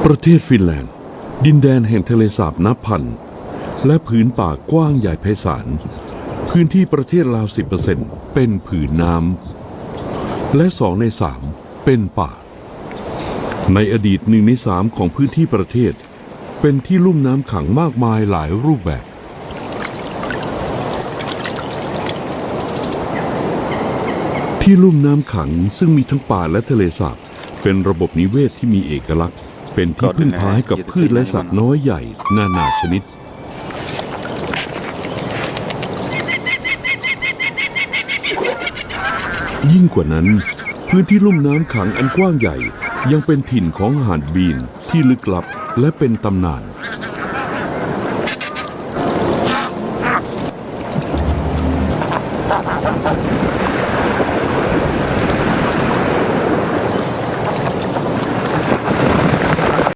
ประเทศฟินแลนด์ดินแดนแห่งทะเลสาบนับพันและผืนป่ากว้างใหญ่ไพศาลพื้นที่ประเทศราว 10% เป็นผืนน้ำและ2 ใน 3เป็นป่าในอดีต1 ใน 3ของพื้นที่ประเทศเป็นที่ลุ่มน้ำขังมากมายหลายรูปแบบที่ลุ่มน้ำขังซึ่งมีทั้งป่าและทะเลสาบเป็นระบบนิเวศที่มีเอกลักษณ์เป็นที่พึ่งพาให้กับพืชและสัตว์น้อยใหญ่นานาชนิดยิ่งกว่านั้นพื้นที่ลุ่มน้ำขังอันกว้างใหญ่ยังเป็นถิ่นของห่านบีนที่ลึกลับและเป็นตำนาน